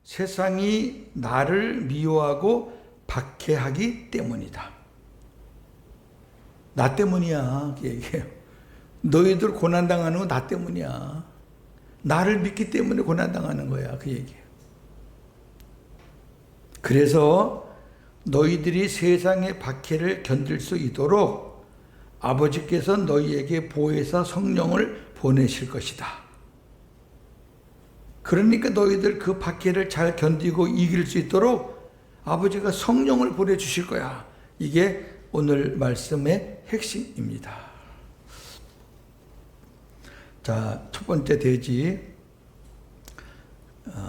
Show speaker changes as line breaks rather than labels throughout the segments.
세상이 나를 미워하고 박해하기 때문이다. 나 때문이야. 그 얘기예요. 너희들 고난당하는 건 나 때문이야. 나를 믿기 때문에 고난당하는 거야. 그 얘기예요. 그래서 너희들이 세상의 박해를 견딜 수 있도록 아버지께서 너희에게 보혜사 성령을 보내실 것이다. 그러니까 너희들 그 박해를 잘 견디고 이길 수 있도록 아버지가 성령을 보내주실 거야. 이게 오늘 말씀의 핵심입니다. 자, 첫 번째 대지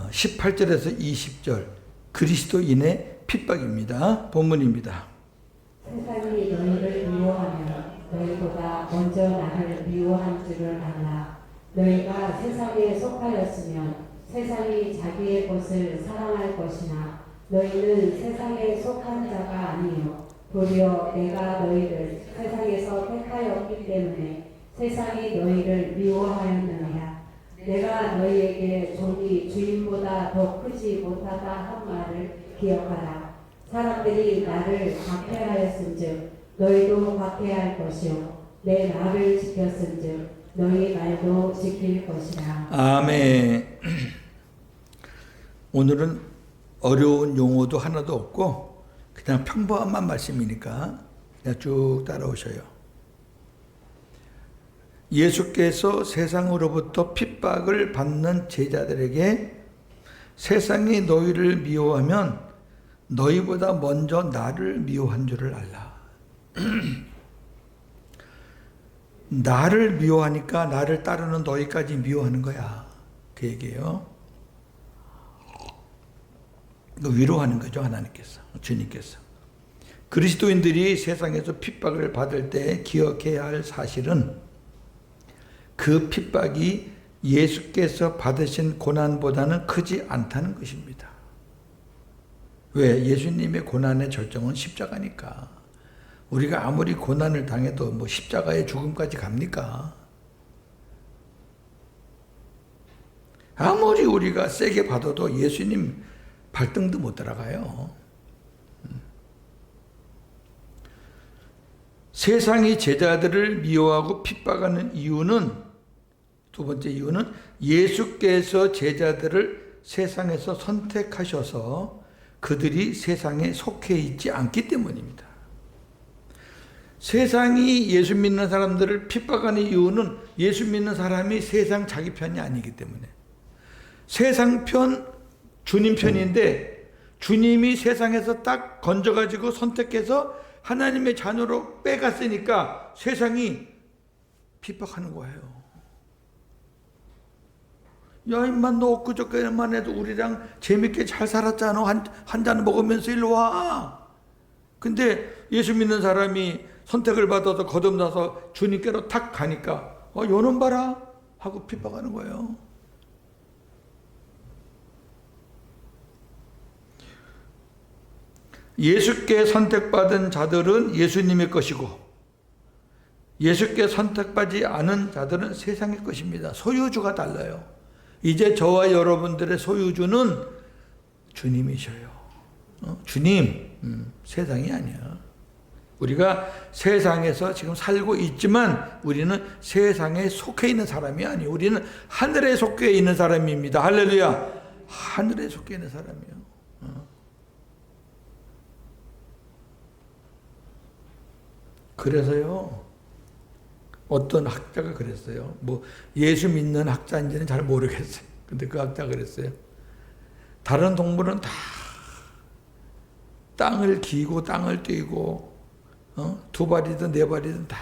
18절에서 20절 그리스도인의 핍박입니다. 본문입니다.
세상이 너희를 미워하면 너희보다 먼저 나를 미워한 줄을 알라. 너희가 세상에 속하였으면 세상이 자기의 것을 사랑할 것이나 너희는 세상에 속한 자가 아니요 도리어 내가 너희를 세상에서 택하였기 때문에 세상이 너희를 미워하였느니라. 내가 너희에게 종이 주인보다 더 크지 못하다 한 말을 기억하라. 사람들이 나를 박해하였은즉 너희도 박해할 것이요 내 말을 지켰은즉 너희 말도 지킬 것이라.
아멘. 오늘은 어려운 용어도 하나도 없고 그냥 평범한 말씀이니까 그냥 쭉 따라오셔요. 예수께서 세상으로부터 핍박을 받는 제자들에게 세상이 너희를 미워하면 너희보다 먼저 나를 미워한 줄을 알라. 나를 미워하니까 나를 따르는 너희까지 미워하는 거야. 그 얘기예요. 위로하는 거죠. 하나님께서, 주님께서. 그리스도인들이 세상에서 핍박을 받을 때 기억해야 할 사실은 그 핍박이 예수께서 받으신 고난보다는 크지 않다는 것입니다. 왜? 예수님의 고난의 절정은 십자가니까. 우리가 아무리 고난을 당해도 뭐 십자가의 죽음까지 갑니까? 아무리 우리가 세게 받아도 예수님 발등도 못 따라가요. 세상이 제자들을 미워하고 핍박하는 이유는, 두 번째 이유는 예수께서 제자들을 세상에서 선택하셔서 그들이 세상에 속해 있지 않기 때문입니다. 세상이 예수 믿는 사람들을 핍박하는 이유는 예수 믿는 사람이 세상 자기 편이 아니기 때문에. 세상 편, 주님 편인데 주님이 세상에서 딱 건져가지고 선택해서 하나님의 자녀로 빼갔으니까 세상이 핍박하는 거예요. 야, 임마, 너 엊그저께만 해도 우리랑 재밌게 잘 살았잖아. 한 잔 먹으면서 일로 와. 근데 예수 믿는 사람이 선택을 받아서 거듭나서 주님께로 탁 가니까 요놈 봐라 하고 핍박하는 거예요. 예수께 선택받은 자들은 예수님의 것이고 예수께 선택받지 않은 자들은 세상의 것입니다. 소유주가 달라요. 이제 저와 여러분들의 소유주는 주님이셔요. 주님, 세상이 아니야. 우리가 세상에서 지금 살고 있지만 우리는 세상에 속해 있는 사람이 아니에요. 우리는 하늘에 속해 있는 사람입니다. 할렐루야. 하늘에 속해 있는 사람이에요. 그래서요, 어떤 학자가 그랬어요. 뭐 예수 믿는 학자인지는 잘 모르겠어요. 근데 그 학자가 그랬어요. 다른 동물은 다 땅을 기고 땅을 뛰고 두 발이든 네 발이든 다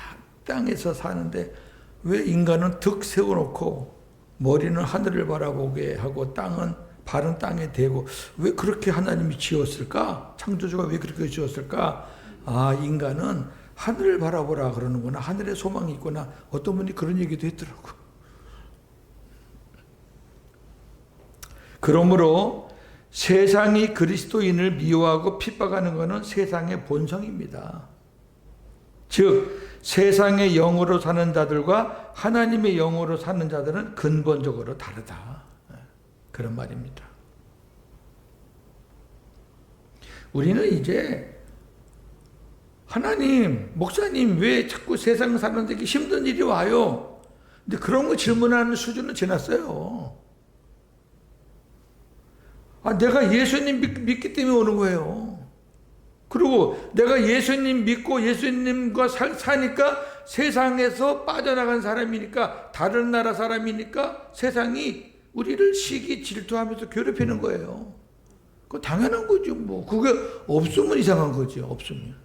땅에서 사는데 왜 인간은 득 세워놓고 머리는 하늘을 바라보게 하고 발은 땅에 대고 왜 그렇게 하나님이 지었을까? 창조주가 왜 그렇게 지었을까? 아, 인간은 하늘을 바라보라 그러는구나. 하늘에 소망이 있구나. 어떤 분이 그런 얘기도 했더라고. 그러므로 세상이 그리스도인을 미워하고 핍박하는 것은 세상의 본성입니다. 즉 세상의 영으로 사는 자들과 하나님의 영으로 사는 자들은 근본적으로 다르다. 그런 말입니다. 우리는 이제 하나님, 목사님 왜 자꾸 세상 사람들에게 힘든 일이 와요? 근데 그런 거 질문하는 수준은 지났어요. 내가 예수님 믿기 때문에 오는 거예요. 그리고 내가 예수님 믿고 예수님과 사니까 세상에서 빠져나간 사람이니까, 다른 나라 사람이니까 세상이 우리를 시기 질투하면서 괴롭히는 거예요. 그거 당연한 거죠. 뭐 그게 없으면 이상한 거지. 없으면.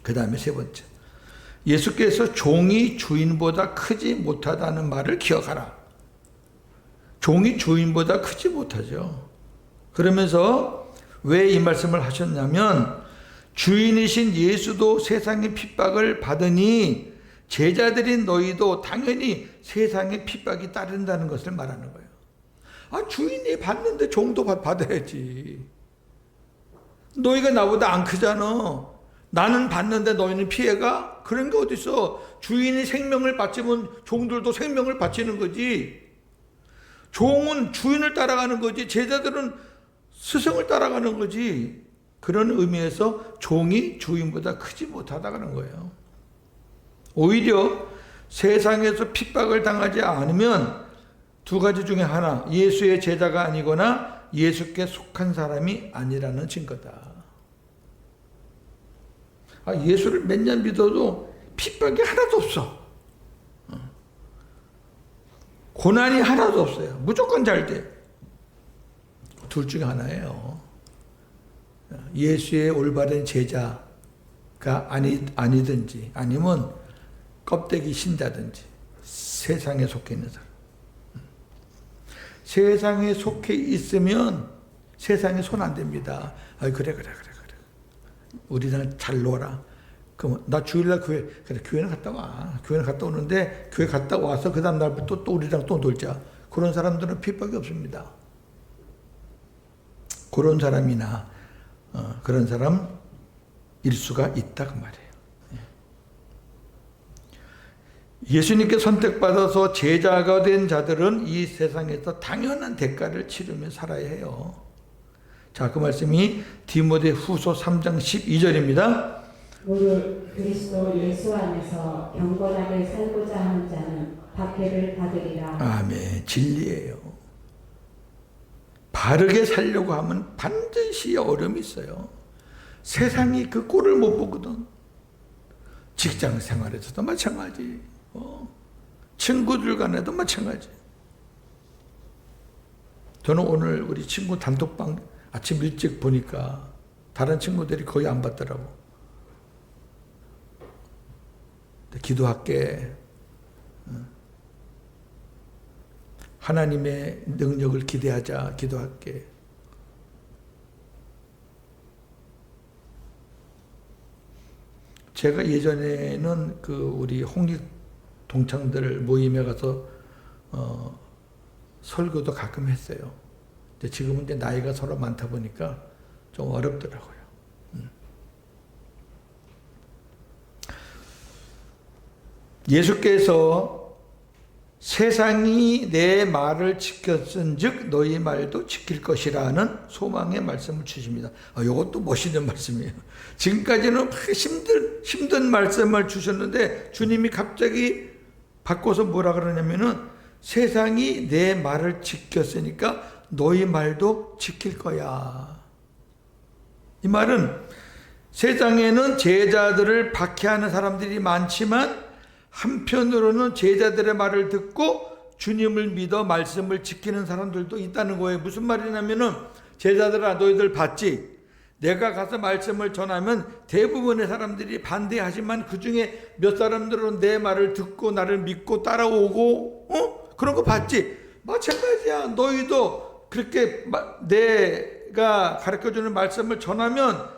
그 다음에 세 번째, 예수께서 종이 주인보다 크지 못하다는 말을 기억하라. 종이 주인보다 크지 못하죠. 그러면서 왜 이 말씀을 하셨냐면, 주인이신 예수도 세상의 핍박을 받으니 제자들인 너희도 당연히 세상의 핍박이 따른다는 것을 말하는 거예요. 주인이 받는데 종도 받아야지. 너희가 나보다 안 크잖아. 나는 받는데 너희는 피해가? 그런 게 어딨어. 주인이 생명을 바치면 종들도 생명을 바치는 거지. 종은 주인을 따라가는 거지, 제자들은 스승을 따라가는 거지. 그런 의미에서 종이 주인보다 크지 못하다는 거예요. 오히려 세상에서 핍박을 당하지 않으면 두 가지 중에 하나, 예수의 제자가 아니거나 예수께 속한 사람이 아니라는 증거다. 예수를 몇 년 믿어도 핍박이 하나도 없어. 고난이 하나도 없어요. 무조건 잘 돼. 둘 중에 하나예요. 예수의 올바른 제자가 아니든지, 아니면 껍데기 신자든지, 세상에 속해 있는 사람. 세상에 속해 있으면 세상에 손 안 댑니다. 그래. 우리는 잘 놀아. 그럼 나 주일날 교회는 갔다 와. 교회는 갔다 오는데, 교회 갔다 와서 그 다음 날부터 또 우리랑 또 놀자. 그런 사람들은 핍박이 없습니다. 그런 사람이나 그런 사람일 수가 있다 그 말이에요. 예수님께 선택받아서 제자가 된 자들은 이 세상에서 당연한 대가를 치르며 살아야 해요. 자, 그 말씀이 디모데 후서 3장 12절입니다.
무릇 그리스도 예수 안에서 경건하게 살고자 하는 자는 박해를 받으리라.
아멘. 진리예요. 바르게 살려고 하면 반드시 어려움이 있어요. 세상이 그 꼴을 못 보거든. 직장 생활에서도 마찬가지. 친구들 간에도 마찬가지. 저는 오늘 우리 친구 단톡방 아침 일찍 보니까 다른 친구들이 거의 안 받더라고. 기도할게. 하나님의 능력을 기대하자. 기도할게. 제가 예전에는 그 우리 홍익 동창들 모임에 가서 설교도 가끔 했어요. 근데 지금은 이제 나이가 서로 많다 보니까 좀 어렵더라고요. 예수께서 세상이 내 말을 지켰은즉 너희 말도 지킬 것이라는 소망의 말씀을 주십니다. 이것도 멋있는 말씀이에요. 지금까지는 힘든 말씀을 주셨는데 주님이 갑자기 바꿔서 뭐라 그러냐면은 세상이 내 말을 지켰으니까 너희 말도 지킬 거야. 이 말은 세상에는 제자들을 박해하는 사람들이 많지만 한편으로는 제자들의 말을 듣고 주님을 믿어 말씀을 지키는 사람들도 있다는 거예요. 무슨 말이냐면은 제자들아 너희들 봤지? 내가 가서 말씀을 전하면 대부분의 사람들이 반대하지만 그 중에 몇 사람들은 내 말을 듣고 나를 믿고 따라오고 그런 거 봤지? 마찬가지야. 너희도 그렇게 내가 가르쳐주는 말씀을 전하면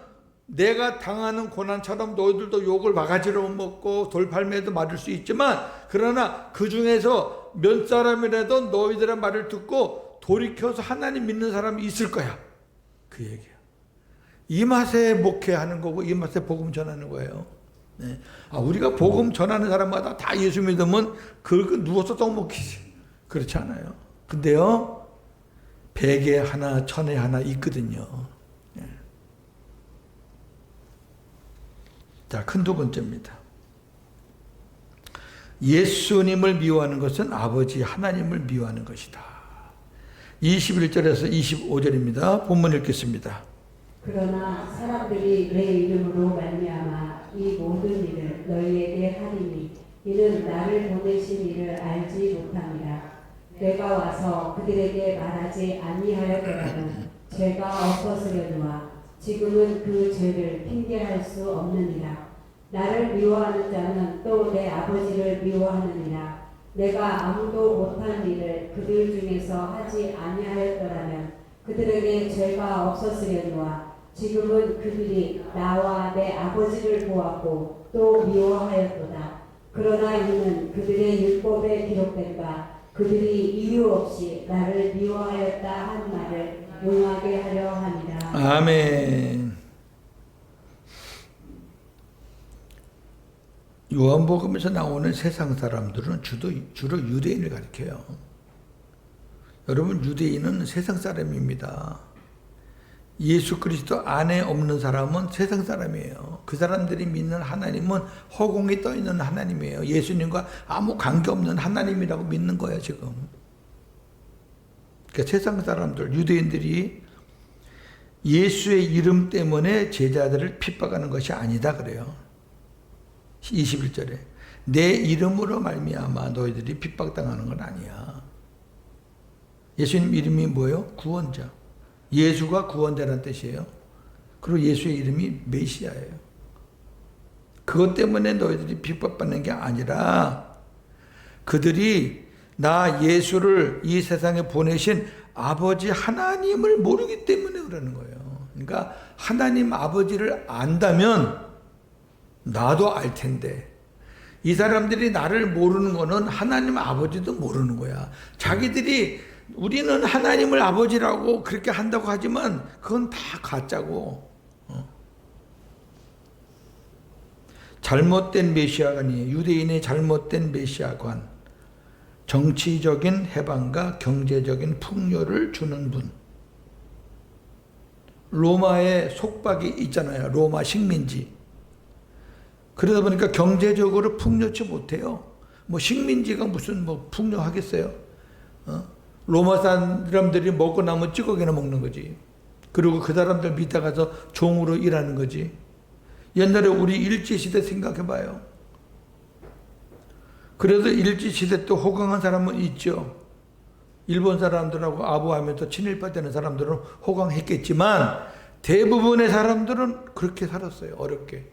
내가 당하는 고난처럼 너희들도 욕을 바가지로 먹고 돌팔매도 맞을 수 있지만 그러나 그 중에서 몇 사람이라도 너희들의 말을 듣고 돌이켜서 하나님 믿는 사람이 있을 거야. 그 얘기야. 이 맛에 목회하는 거고 이 맛에 복음 전하는 거예요. 네. 우리가 복음 전하는 사람마다 다 예수 믿으면 그 누워서 떡 먹히지. 그렇지 않아요. 근데요, 100에 하나, 1000에 하나 있거든요. 예. 자, 큰 두 번째입니다. 예수님을 미워하는 것은 아버지 하나님을 미워하는 것이다. 21절에서 25절입니다. 본문 읽겠습니다.
그러나 사람들이 내 이름으로 말미암아 이 모든 일을 너희에게 하리니 이는 나를 보내신 이를 알지 못함이라. 내가 와서 그들에게 말하지 아니하였더라면 죄가 없었으려니와 지금은 그 죄를 핑계할 수 없느니라. 나를 미워하는 자는 또 내 아버지를 미워하느니라. 내가 아무도 못한 일을 그들 중에서 하지 아니하였더라면 그들에게 죄가 없었으려니와 지금은 그들이 나와 내 아버지를 보았고 또 미워하였도다. 그러나 이는 그들의 율법에 기록된 바 그들이 이유 없이 나를 미워하였다 한 말을 용하게 하려 함이라.
아멘. 요한복음에서 나오는 세상 사람들은 주로 유대인을 가리켜요. 여러분, 유대인은 세상 사람입니다. 예수 그리스도 안에 없는 사람은 세상 사람이에요. 그 사람들이 믿는 하나님은 허공에 떠 있는 하나님이에요. 예수님과 아무 관계없는 하나님이라고 믿는 거예요, 지금. 그러니까 세상 사람들, 유대인들이 예수의 이름 때문에 제자들을 핍박하는 것이 아니다 그래요. 21절에 내 이름으로 말미암아 너희들이 핍박당하는 건 아니야. 예수님 이름이 뭐예요? 구원자. 예수가 구원자라는 뜻이에요. 그리고 예수의 이름이 메시아예요. 그것 때문에 너희들이 핍박받는 게 아니라 그들이 나 예수를 이 세상에 보내신 아버지 하나님을 모르기 때문에 그러는 거예요. 그러니까 하나님 아버지를 안다면 나도 알 텐데 이 사람들이 나를 모르는 거는 하나님 아버지도 모르는 거야. 자기들이 우리는 하나님을 아버지라고 그렇게 한다고 하지만 그건 다 가짜고 잘못된 메시아관이에요. 유대인의 잘못된 메시아관. 정치적인 해방과 경제적인 풍요를 주는 분. 로마의 속박이 있잖아요. 로마 식민지. 그러다 보니까 경제적으로 풍요치 못해요. 뭐 식민지가 무슨 뭐 풍요하겠어요? 로마 사람들이 먹고 남은 찌꺼기나 먹는 거지. 그리고 그 사람들 밑에 가서 종으로 일하는 거지. 옛날에 우리 일제시대 생각해봐요. 그래도 일제시대 때 호강한 사람은 있죠. 일본 사람들하고 아부하면서 친일파되는 사람들은 호강했겠지만 대부분의 사람들은 그렇게 살았어요. 어렵게.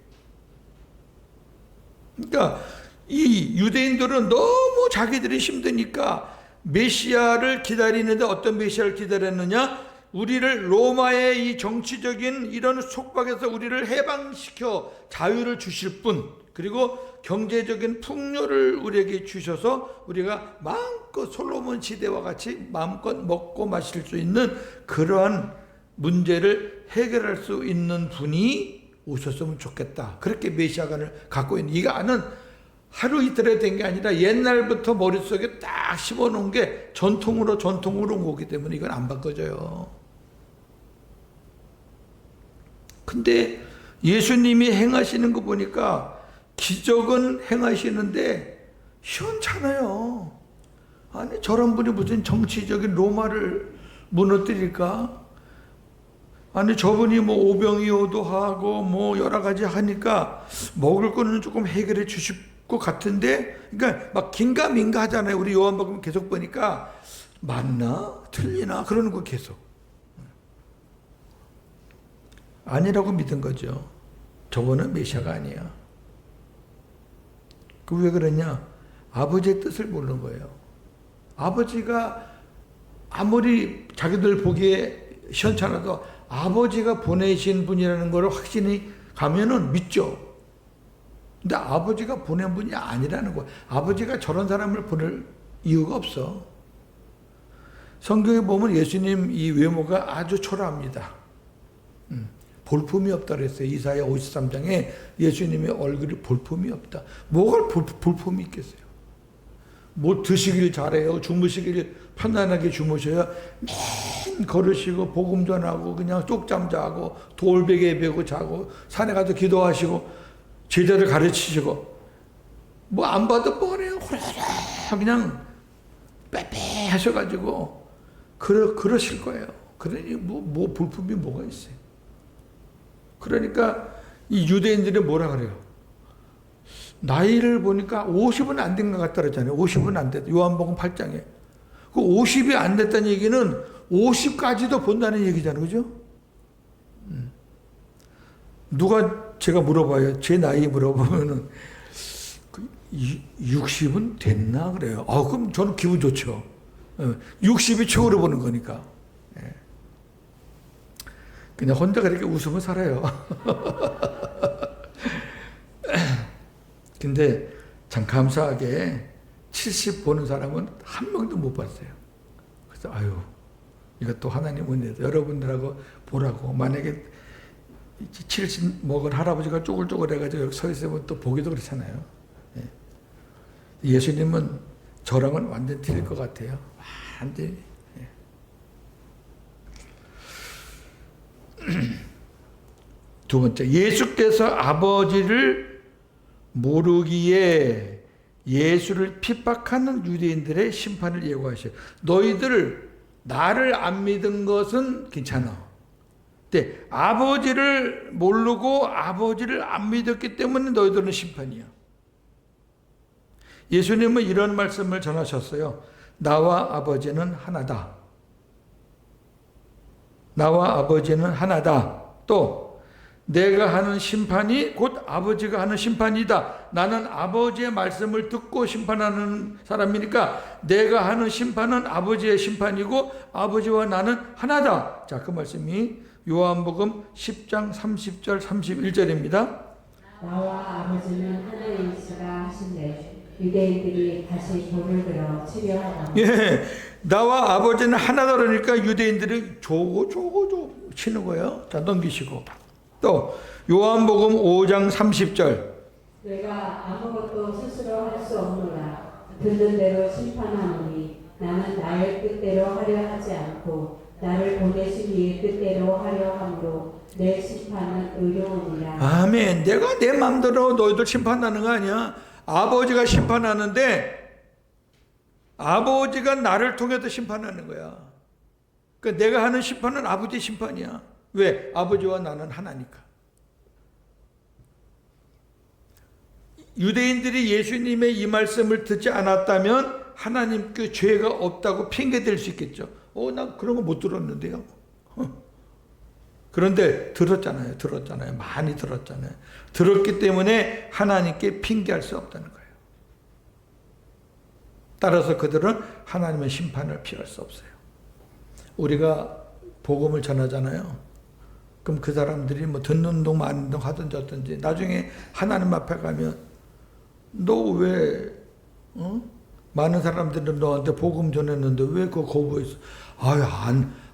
그러니까 이 유대인들은 너무 자기들이 힘드니까 메시아를 기다리는데 어떤 메시아를 기다렸느냐? 우리를 로마의 이 정치적인 이런 속박에서 우리를 해방시켜 자유를 주실 분, 그리고 경제적인 풍요를 우리에게 주셔서 우리가 마음껏 솔로몬 시대와 같이 마음껏 먹고 마실 수 있는 그러한 문제를 해결할 수 있는 분이 오셨으면 좋겠다. 그렇게 메시아관을 갖고 있는 이거는 하루 이틀에 된 게 아니라 옛날부터 머릿속에 딱 심어놓은 게 전통으로 온 거기 때문에 이건 안 바꿔져요. 근데 예수님이 행하시는 거 보니까 기적은 행하시는데 시원찮아요. 아니 저런 분이 무슨 정치적인 로마를 무너뜨릴까? 아니 저분이 뭐 오병이어도 하고 뭐 여러 가지 하니까 먹을 거는 조금 해결해 주실 것 같은데, 그러니까 막 긴가민가 하잖아요. 우리 요한복음 계속 보니까 맞나 틀리나 그러는 거 계속 아니라고 믿은 거죠. 저분은 메시아가 아니야. 그 왜 그러냐? 아버지의 뜻을 모르는 거예요. 아버지가 아무리 자기들 보기에 시원찮아도 아버지가 보내신 분이라는 걸 확신이 가면은 믿죠. 근데 아버지가 보낸 분이 아니라는 거예요. 아버지가 저런 사람을 보낼 이유가 없어. 성경에 보면 예수님 이 외모가 아주 초라합니다. 볼품이 없다 그랬어요. 이사야 53장에 예수님의 얼굴이 볼품이 없다. 뭐가 볼품이 있겠어요? 뭐 드시길 잘해요. 주무시길 편안하게 주무셔야 맨 걸으시고 복음 전하고 그냥 쪽잠 자고 돌베개 베고 자고 산에 가서 기도하시고 제자들 가르치시고 뭐 안 봐도 뻔해요. 그냥 빼빼 하셔가지고 그러실 거예요. 그러니 뭐 불품이 뭐가 있어요. 그러니까 이 유대인들이 뭐라 그래요? 나이를 보니까 50은 안 된 것 같다 그랬잖아요. 50은 안 됐다. 요한복음 8장에. 그 50이 안 됐다는 얘기는 50까지도 본다는 얘기잖아요. 그죠? 누가 제가 물어봐요. 제 나이 물어보면은 60은 됐나 그래요. 그럼 저는 기분 좋죠. 60이 최고로 보는 거니까. 그냥 혼자 그렇게 웃으면 살아요. 근데 참 감사하게 70 보는 사람은 한 명도 못 봤어요. 그래서 이것도 하나님 은혜다. 여러분들하고 보라고. 만약에 70 먹은 할아버지가 쪼글쪼글해가지고 여기 서 있으면 또 보기도 그렇잖아요. 예수님은 저랑은 완전 틀릴 것 같아요. 완전히. 두 번째, 예수께서 아버지를 모르기에 예수를 핍박하는 유대인들의 심판을 예고하셔요. 너희들 나를 안 믿은 것은 괜찮아. 근데 아버지를 모르고 아버지를 안 믿었기 때문에 너희들은 심판이야. 예수님은 이런 말씀을 전하셨어요. 나와 아버지는 하나다. 나와 아버지는 하나다. 또 내가 하는 심판이 곧 아버지가 하는 심판이다. 나는 아버지의 말씀을 듣고 심판하는 사람이니까 내가 하는 심판은 아버지의 심판이고 아버지와 나는 하나다. 자, 그 말씀이 요한복음 10장 30절 31절입니다.
나와 아버지는 하나이시라 하신대 유대인들이 다시 돌을 들어 치려하다.
나와 아버지는 하나다 그러니까 유대인들이 조고 치는 거예요. 자, 넘기시고. 또 요한복음 5장 30절.
내가 아무것도 스스로 할 수 없노라. 듣는 대로 심판하노니 나는 나의 뜻대로 하려 하지 않고 나를 보내신 이의 뜻대로 하려 함으로 내 심판은 의로우니라. 아멘.
내가 내 마음대로 너희들 심판하는 거 아니야. 아버지가 심판하는데 아버지가 나를 통해서 심판하는 거야. 그러니까 내가 하는 심판은 아버지 심판이야. 왜? 아버지와 나는 하나니까. 유대인들이 예수님의 이 말씀을 듣지 않았다면 하나님께 죄가 없다고 핑계댈 수 있겠죠. 나 그런 거 못 들었는데요. 그런데 들었잖아요. 많이 들었잖아요. 들었기 때문에 하나님께 핑계할 수 없다는 거예요. 따라서 그들은 하나님의 심판을 피할 수 없어요. 우리가 복음을 전하잖아요. 그럼 그 사람들이 뭐 듣는 동 마는 동 하든지 어떤지 나중에 하나님 앞에 가면 너 왜 많은 사람들은 너한테 복음 전했는데 왜 그거 거부했어?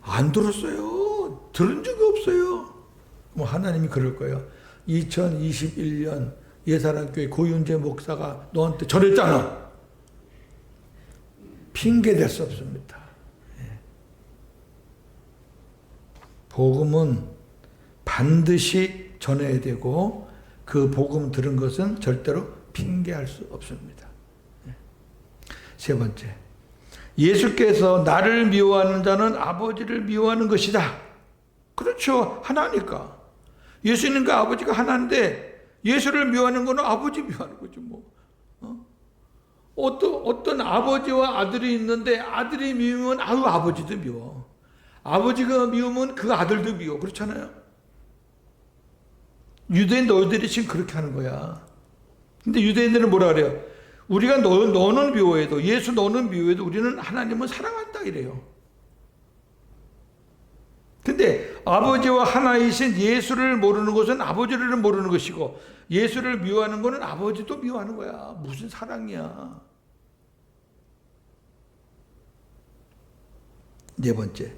안 들었어요. 들은 적이 없어요. 뭐 하나님이 그럴 거예요. 2021년 예사랑교회 고윤재 목사가 너한테 전했잖아. 핑계 댈 수 없습니다. 복음은 반드시 전해야 되고 그 복음 들은 것은 절대로 핑계할 수 없습니다. 세 번째, 예수께서 나를 미워하는 자는 아버지를 미워하는 것이다. 그렇죠. 하나니까. 예수님과 아버지가 하나인데 예수를 미워하는 것은 아버지 미워하는 거죠. 어떤 아버지와 아들이 있는데 아들이 미우면 아버지도 미워. 아버지가 미우면 그 아들도 미워. 그렇잖아요. 유대인 너희들이 지금 그렇게 하는 거야. 근데 유대인들은 뭐라 그래요? 우리가 너는 미워해도 예수 너는 미워해도 우리는 하나님은 사랑한다 이래요. 근데 아버지와 하나이신 예수를 모르는 것은 아버지를 모르는 것이고 예수를 미워하는 것은 아버지도 미워하는 거야. 무슨 사랑이야. 네 번째,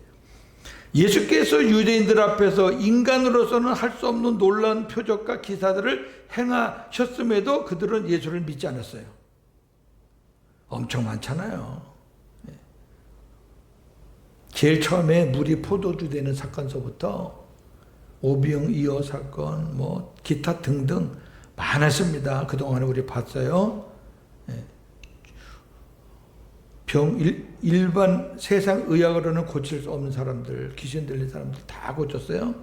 예수께서 유대인들 앞에서 인간으로서는 할 수 없는 놀라운 표적과 기사들을 행하셨음에도 그들은 예수를 믿지 않았어요. 엄청 많잖아요. 제일 처음에 물이 포도주 되는 사건서부터 오병 이어 사건, 뭐 기타 등등 많았습니다. 그동안에 우리 봤어요. 일반 세상 의학으로는 고칠 수 없는 사람들, 귀신 들린 사람들 다 고쳤어요.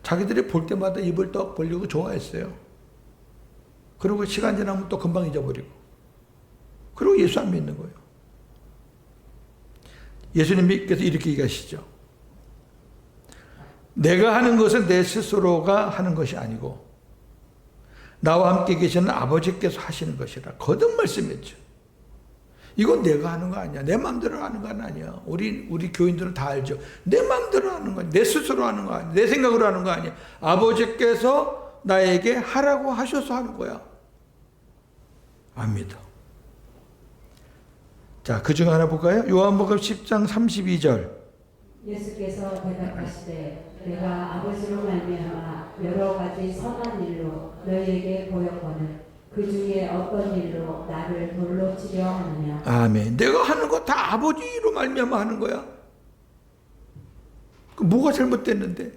자기들이 볼 때마다 입을 떡 벌리고 좋아했어요. 그리고 시간 지나면 또 금방 잊어버리고. 그리고 예수 안 믿는 거예요. 예수님께서 이렇게 얘기하시죠. 내가 하는 것은 내 스스로가 하는 것이 아니고 나와 함께 계시는 아버지께서 하시는 것이라. 거듭 말씀했죠. 이건 내가 하는 거 아니야. 내 마음대로 하는 건 아니야. 우리 교인들은 다 알죠. 내 마음대로 하는 거야. 내 스스로 하는 거 아니야. 내 생각으로 하는 거 아니야. 아버지께서 나에게 하라고 하셔서 하는 거야. 압니다. 자, 그 중에 하나 볼까요? 요한복음 10장 32절.
예수께서 대답하시되 내가 아버지로 말미암아 여러 가지 선한 일로 너희에게 보였거늘 그 중에 어떤 일로 나를 돌로 치려 하느냐.
아멘. 내가 하는 거 다 아버지로 말미암아 하는 거야. 그 뭐가 잘못됐는데?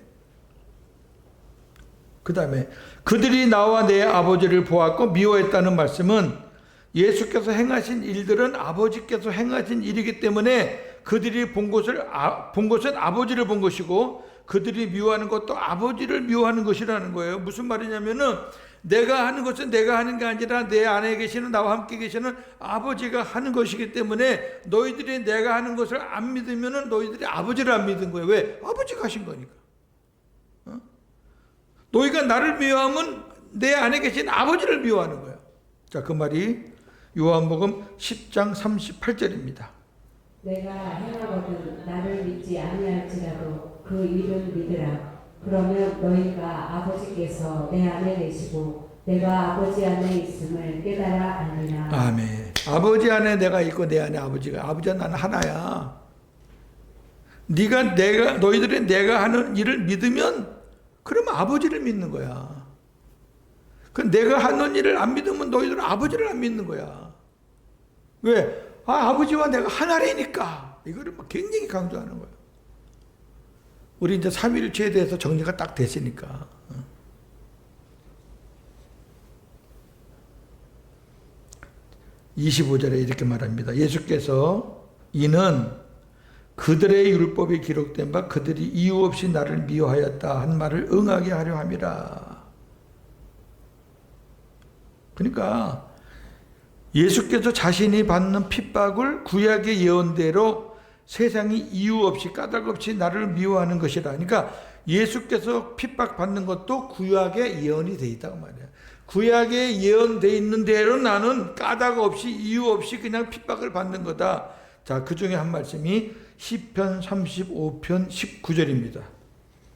그 다음에 그들이 나와 내 아버지를 보았고 미워했다는 말씀은 예수께서 행하신 일들은 아버지께서 행하신 일이기 때문에 그들이 본 것은 아버지를 본 것이고 그들이 미워하는 것도 아버지를 미워하는 것이라는 거예요. 무슨 말이냐면은 내가 하는 것은 내가 하는 게 아니라 내 안에 계시는 나와 함께 계시는 아버지가 하는 것이기 때문에 너희들이 내가 하는 것을 안 믿으면은 너희들이 아버지를 안 믿은 거예요. 왜? 아버지가 하신 거니까. 너희가 나를 미워하면 내 안에 계신 아버지를 미워하는 거야. 자, 그 말이 요한복음 10장 38절입니다.
내가 행하거든 나를 믿지 아니할지라도 그 일은 믿으라. 그러면 너희가 아버지께서 내 안에 계시고 내가 아버지 안에 있음을 깨달아 알리라.
아멘. 아버지 안에 내가 있고 내 안에 아버지가. 아버지와 나는 하나야. 너희들이 내가 하는 일을 믿으면 그러면 아버지를 믿는 거야. 그 내가 하는 일을 안 믿으면 너희들은 아버지를 안 믿는 거야. 왜? 아버지와 내가 하나라니까. 이거를 막 굉장히 강조하는 거야. 우리 이제 삼위일체에 대해서 정리가 딱 됐으니까. 25절에 이렇게 말합니다. 예수께서 이는 그들의 율법이 기록된 바 그들이 이유 없이 나를 미워하였다 한 말을 응하게 하려 함이라. 그러니까 예수께서 자신이 받는 핍박을 구약의 예언대로 세상이 이유 없이 까닭 없이 나를 미워하는 것이라. 그러니까 예수께서 핍박받는 것도 구약의 예언이 돼 있다고 말이야. 구약에 예언돼 있는 대로 나는 까닭 없이 이유 없이 그냥 핍박을 받는 거다. 자, 그 중에 한 말씀이 시편 35편 19절입니다.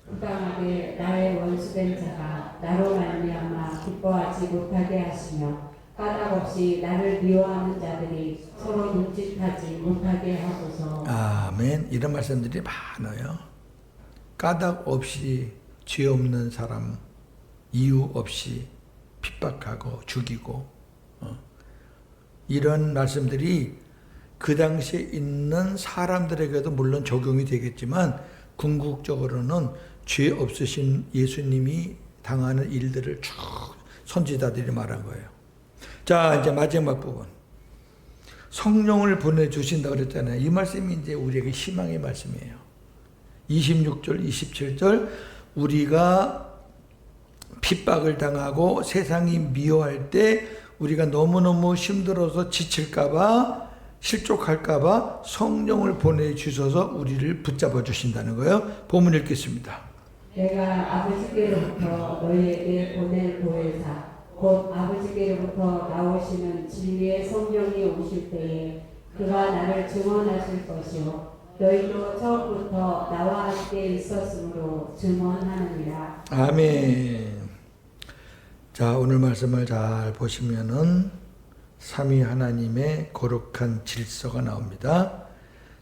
부당하게 나의 원수된 자가 나로 말미암아 기뻐하지 못하게 하시며 까닭 없이 나를 미워하는 자들이 서로 눈짓하지 못하게 하소서. 아멘.
이런 말씀들이 많아요. 까닭 없이 죄 없는 사람 이유 없이 핍박하고 죽이고 이런 말씀들이 그 당시에 있는 사람들에게도 물론 적용이 되겠지만 궁극적으로는 죄 없으신 예수님이 당하는 일들을 쭉 선지자들이 말한 거예요. 자, 이제 마지막 부분. 성령을 보내주신다고 그랬잖아요. 이 말씀이 이제 우리에게 희망의 말씀이에요. 26절, 27절, 우리가 핍박을 당하고 세상이 미워할 때 우리가 너무너무 힘들어서 지칠까봐 실족할까봐 성령을 보내주셔서 우리를 붙잡아 주신다는 거예요. 본문 읽겠습니다.
내가 아버지께로부터 너희에게 보낼 보혜사 곧 아버지께로부터 나오시는 진리의 성령이 오실 때에 그가 나를 증언하실 것이요 너희도 처음부터 나와 함께 있었으므로 증언하느니라.
아멘. 자, 오늘 말씀을 잘 보시면은 삼위 하나님의 거룩한 질서가 나옵니다.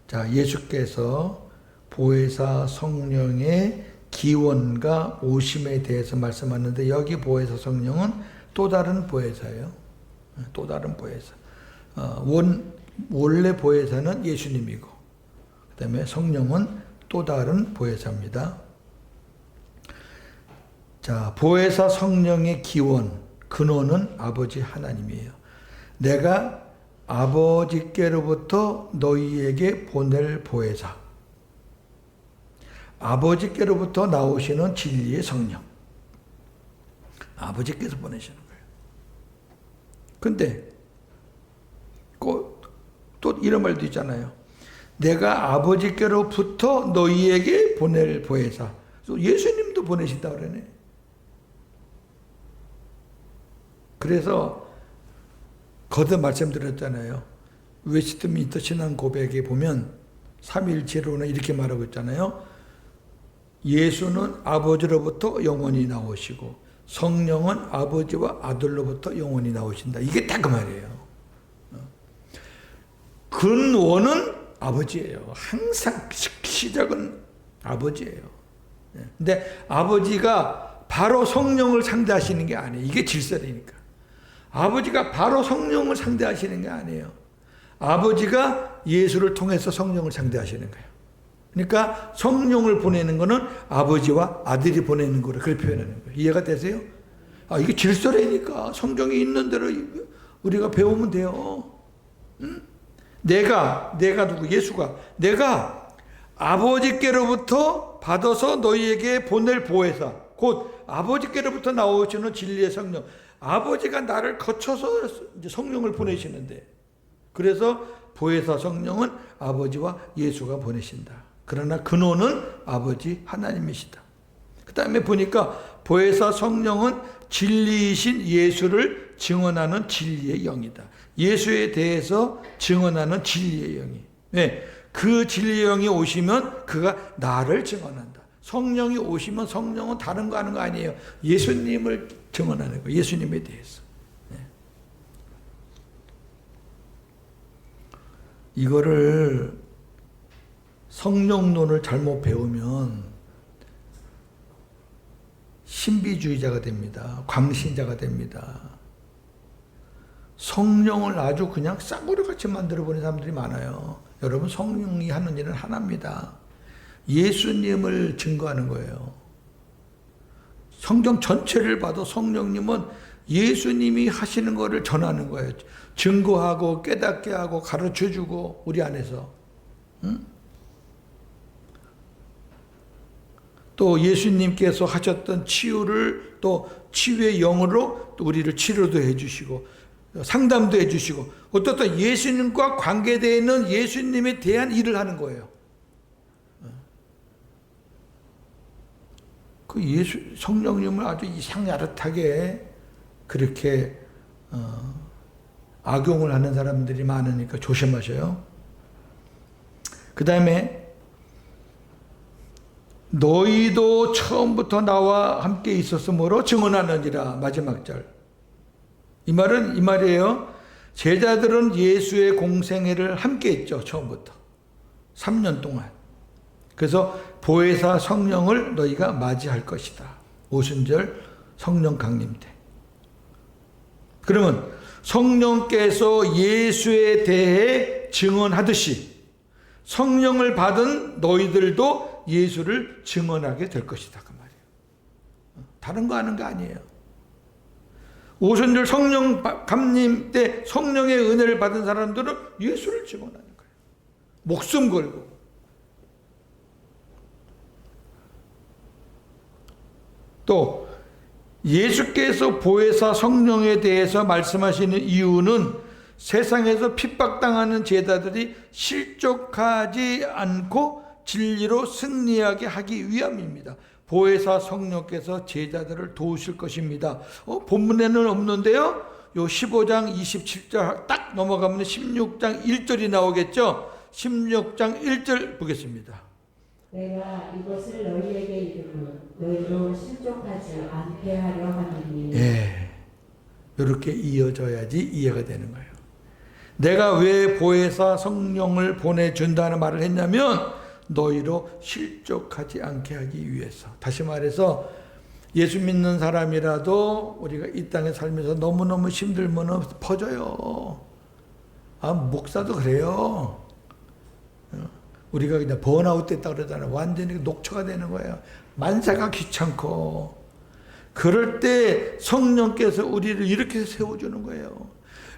자, 예수께서 보혜사 성령의 기원과 오심에 대해서 말씀하는데 여기 보혜사 성령은 또 다른 보혜사예요. 또 다른 보혜사. 원래 보혜사는 예수님이고 그다음에 성령은 또 다른 보혜사입니다. 자, 보혜사 성령의 기원, 근원은 아버지 하나님이에요. 내가 아버지께로부터 너희에게 보낼 보혜사. 아버지께로부터 나오시는 진리의 성령. 아버지께서 보내시는 거예요. 근데 또 이런 말도 있잖아요. 내가 아버지께로부터 너희에게 보낼 보혜사. 예수님도 보내신다고 그러네. 그래서 거듭 말씀드렸잖아요. 웨스트민스터 신앙 고백에 보면 삼위일체로는 이렇게 말하고 있잖아요. 예수는 아버지로부터 영원히 나오시고 성령은 아버지와 아들로부터 영원히 나오신다. 이게 딱 그 말이에요. 근원은 아버지예요. 항상 시작은 아버지예요. 근데 아버지가 바로 성령을 상대하시는 게 아니에요. 이게 질서니까. 아버지가 바로 성령을 상대하시는 게 아니에요. 아버지가 예수를 통해서 성령을 상대하시는 거예요. 그러니까 성령을 보내는 거는 아버지와 아들이 보내는 거를 그렇게 표현하는 거예요. 이해가 되세요? 이게 질서라니까. 성경에 있는 대로 우리가 배우면 돼요. 응? 내가 누구? 예수가 내가 아버지께로부터 받아서 너희에게 보낼 보혜사, 곧 아버지께로부터 나오시는 진리의 성령. 아버지가 나를 거쳐서 이제 성령을 보내시는데, 그래서 보혜사 성령은 아버지와 예수가 보내신다. 그러나 근원은 아버지 하나님이시다. 그 다음에 보니까 보혜사 성령은 진리이신 예수를 증언하는 진리의 영이다. 예수에 대해서 증언하는 진리의 영이. 네, 그 진리의 영이 오시면 그가 나를 증언한다. 성령이 오시면 성령은 다른 거 하는 거 아니에요. 예수님을 증언하는 거예요. 예수님에 대해서. 네. 이거를 성령론을 잘못 배우면 신비주의자가 됩니다. 광신자가 됩니다. 성령을 아주 그냥 싸구려같이 만들어버린 사람들이 많아요. 여러분, 성령이 하는 일은 하나입니다. 예수님을 증거하는 거예요. 성경 전체를 봐도 성령님은 예수님이 하시는 거를 전하는 거예요. 증거하고 깨닫게 하고 가르쳐주고 우리 안에서. 응? 또 예수님께서 하셨던 치유를 또 치유의 영으로 또 우리를 치료도 해주시고 상담도 해주시고 어떻든 예수님과 관계되어 있는 예수님에 대한 일을 하는 거예요. 그 성령님을 아주 이상야릇하게 그렇게 악용을 하는 사람들이 많으니까 조심하셔요. 그 다음에 너희도 처음부터 나와 함께 있었으므로 증언하느니라. 마지막 절. 이 말은 이 말이에요. 제자들은 예수의 공생애를 함께 했죠. 처음부터 3년 동안. 그래서 보혜사 성령을 너희가 맞이할 것이다. 오순절 성령 강림 때. 그러면 성령께서 예수에 대해 증언하듯이 성령을 받은 너희들도 예수를 증언하게 될 것이다. 그 말이에요. 다른 거 하는 거 아니에요. 오순절 성령 감림 때 성령의 은혜를 받은 사람들은 예수를 증언하는 거예요. 목숨 걸고. 또 예수께서 보혜사 성령에 대해서 말씀하시는 이유는 세상에서 핍박당하는 제자들이 실족하지 않고 진리로 승리하게 하기 위함입니다. 보혜사 성령께서 제자들을 도우실 것입니다. 본문에는 없는데요. 요 15장 27절 딱 넘어가면 16장 1절이 나오겠죠. 16장 1절 보겠습니다.
내가 이것을 너희에게 이르면 너희로 실족하지 않게 하려 하느니.
예, 이렇게 이어져야지 이해가 되는 거예요. 내가 왜 보혜사 성령을 보내준다는 말을 했냐면 너희로 실족하지 않게 하기 위해서. 다시 말해서 예수 믿는 사람이라도 우리가 이 땅에 살면서 너무너무 힘들면 퍼져요. 목사도 그래요. 우리가 그냥 번아웃 됐다 그러잖아요. 완전히 녹초가 되는 거예요. 만사가 귀찮고. 그럴 때 성령께서 우리를 이렇게 세워주는 거예요.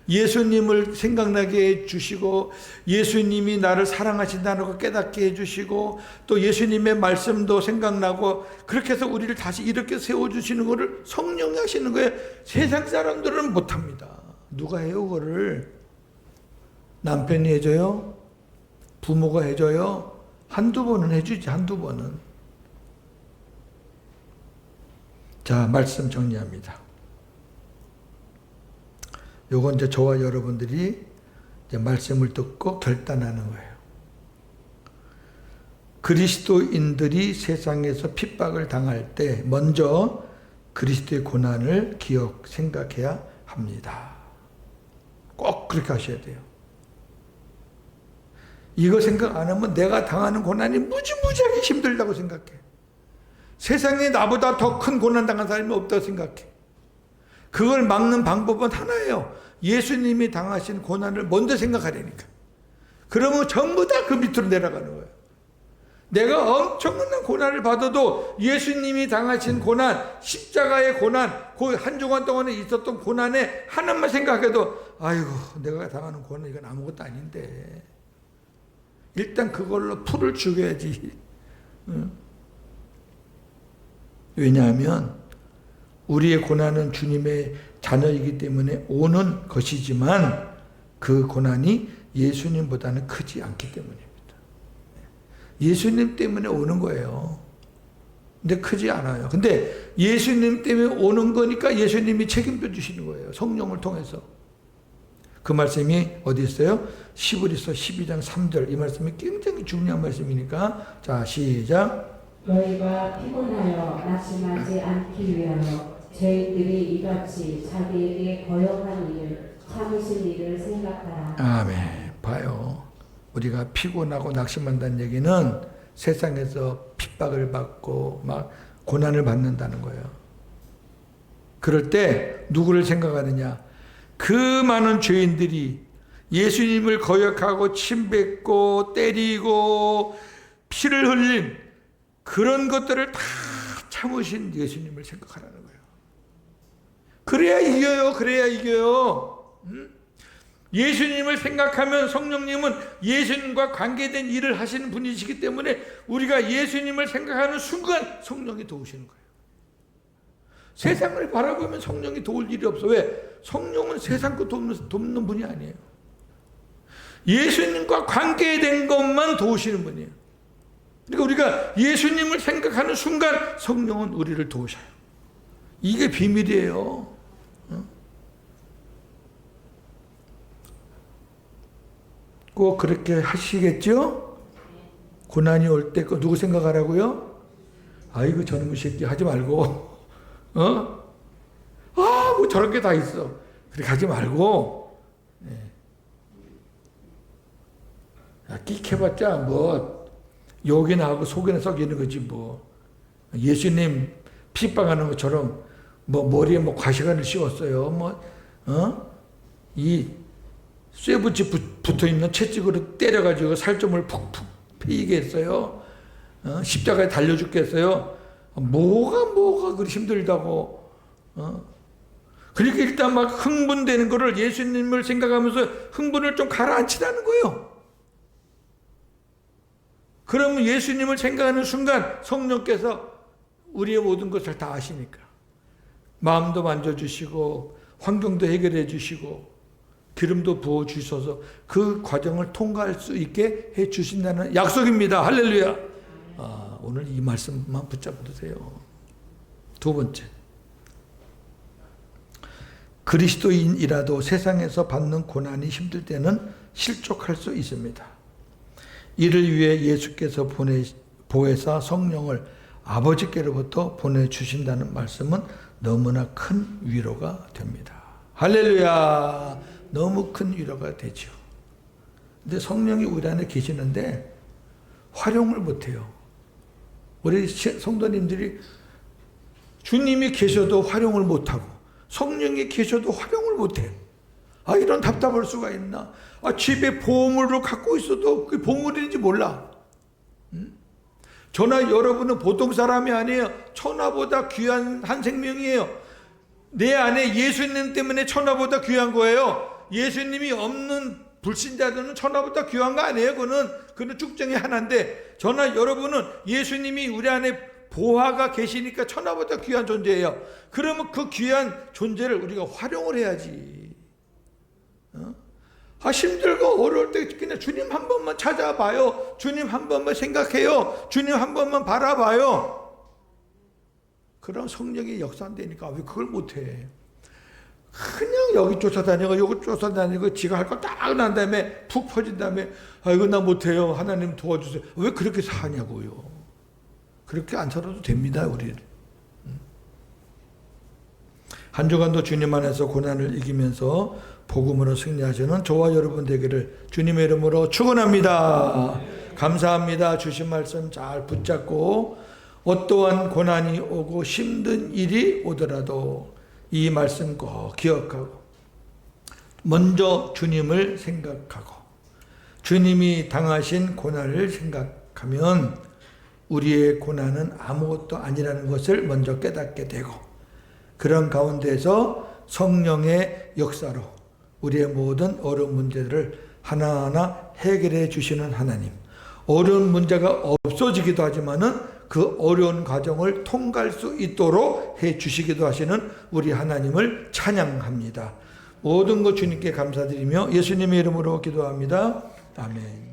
예수님을 생각나게 해주시고, 예수님이 나를 사랑하신다는 걸 깨닫게 해주시고, 또 예수님의 말씀도 생각나고, 그렇게 해서 우리를 다시 이렇게 세워주시는 것을 성령이 하시는 거예요. 세상 사람들은 못합니다. 누가 해요 그거를? 남편이 해줘요? 부모가 해줘요? 한두 번은 해주지, 한두 번은. 자, 말씀 정리합니다. 요건 이제 저와 여러분들이 이제 말씀을 듣고 결단하는 거예요. 그리스도인들이 세상에서 핍박을 당할 때 먼저 그리스도의 고난을 생각해야 합니다. 꼭 그렇게 하셔야 돼요. 이거 생각 안 하면 내가 당하는 고난이 무지무지하게 힘들다고 생각해. 세상에 나보다 더 큰 고난 당한 사람이 없다고 생각해. 그걸 막는 방법은 하나예요. 예수님이 당하신 고난을 먼저 생각하려니까. 그러면 전부 다 그 밑으로 내려가는 거예요. 내가 엄청난 고난을 받아도 예수님이 당하신 고난, 십자가의 고난, 그 한 주간 동안에 있었던 고난에 하나만 생각해도 아이고 내가 당하는 고난 이건 아무것도 아닌데. 일단 그걸로 풀을 죽여야지. 응? 왜냐하면 우리의 고난은 주님의 자녀이기 때문에 오는 것이지만 그 고난이 예수님보다는 크지 않기 때문입니다. 예수님 때문에 오는 거예요. 근데 크지 않아요. 근데 예수님 때문에 오는 거니까 예수님이 책임져 주시는 거예요. 성령을 통해서. 그 말씀이 어디 있어요? 시브리서 12장 3절. 이 말씀이 굉장히 중요한 말씀이니까. 자, 시작.
너희가 피곤하여 낙심하지 않기 위하여 죄인들이 이같이 자기에게 거역한 일을 참으신 일을 생각하라.
아멘. 봐요. 우리가 피곤하고 낙심한다는 얘기는 세상에서 핍박을 받고 막 고난을 받는다는 거예요. 그럴 때 누구를 생각하느냐? 그 많은 죄인들이 예수님을 거역하고 침뱉고 때리고 피를 흘린 그런 것들을 다 참으신 예수님을 생각하라는 거예요. 그래야 이겨요. 그래야 이겨요. 예수님을 생각하면 성령님은 예수님과 관계된 일을 하시는 분이시기 때문에 우리가 예수님을 생각하는 순간 성령이 도우시는 거예요. 세상을 바라보면 성령이 도울 일이 없어. 왜? 성령은 세상 거 돕는 분이 아니에요. 예수님과 관계된 것만 도우시는 분이에요. 그러니까 우리가 예수님을 생각하는 순간 성령은 우리를 도우셔요. 이게 비밀이에요. 꼭 그렇게 하시겠죠? 고난이 올 때 누구 생각하라고요? 아이고 저놈의 새끼 하지 말고 뭐 저런 게 다 있어. 그렇게 하지 말고 끽해봤자 뭐 욕이나 하고 속이나 썩이는 거지 뭐. 예수님 핍박하는 것처럼 뭐 머리에 뭐 과시관을 씌웠어요. 이 쇠붙이 붙어있는 채찍으로 때려가지고 살점을 푹푹 패이게 했어요. 십자가에 달려 죽겠어요. 뭐가 그리 힘들다고. 그러니까 일단 막 흥분되는 거를 예수님을 생각하면서 흥분을 좀 가라앉히라는 거예요. 그러면 예수님을 생각하는 순간 성령께서 우리의 모든 것을 다 아시니까 마음도 만져주시고 환경도 해결해 주시고 기름도 부어주셔서 그 과정을 통과할 수 있게 해주신다는 약속입니다. 할렐루야. 오늘 이 말씀만 붙잡으세요. 두 번째, 그리스도인이라도 세상에서 받는 고난이 힘들 때는 실족할 수 있습니다. 이를 위해 예수께서 보혜사 성령을 아버지께로부터 보내주신다는 말씀은 너무나 큰 위로가 됩니다. 할렐루야. 너무 큰 위로가 되죠. 근데 성령이 우리 안에 계시는데 활용을 못해요. 우리 성도님들이 주님이 계셔도 활용을 못하고 성령이 계셔도 활용을 못해. 이런 답답할 수가 있나? 집에 보물을 갖고 있어도 그게 보물인지 몰라. 저나 여러분은 보통 사람이 아니에요. 천하보다 귀한 한 생명이에요. 내 안에 예수님 때문에 천하보다 귀한 거예요. 예수님이 없는 불신자들은 천하보다 귀한 거 아니에요. 그는 축정이 하나인데, 저나 여러분은 예수님이 우리 안에 보화가 계시니까 천하보다 귀한 존재예요. 그러면 그 귀한 존재를 우리가 활용을 해야지. 힘들고 어려울 때 그냥 주님 한 번만 찾아봐요. 주님 한 번만 생각해요. 주님 한 번만 바라봐요. 그럼 성령이 역사한다니까. 왜 그걸 못해? 그냥 여기 쫓아다니고 여기 쫓아다니고 지가 할 거 딱 난 다음에 푹 퍼진 다음에 이거 나 못해요. 하나님 도와주세요. 왜 그렇게 사냐고요. 그렇게 안 살아도 됩니다. 우리 한 주간도 주님 안에서 고난을 이기면서 복음으로 승리하시는 저와 여러분 되기를 주님의 이름으로 축원합니다. 감사합니다. 주신 말씀 잘 붙잡고 어떠한 고난이 오고 힘든 일이 오더라도 이 말씀 꼭 기억하고 먼저 주님을 생각하고 주님이 당하신 고난을 생각하면 우리의 고난은 아무것도 아니라는 것을 먼저 깨닫게 되고, 그런 가운데서 성령의 역사로 우리의 모든 어려운 문제들을 하나하나 해결해 주시는 하나님, 어려운 문제가 없어지기도 하지만은 그 어려운 과정을 통과할 수 있도록 해 주시기도 하시는 우리 하나님을 찬양합니다. 모든 것 주님께 감사드리며 예수님의 이름으로 기도합니다. 아멘.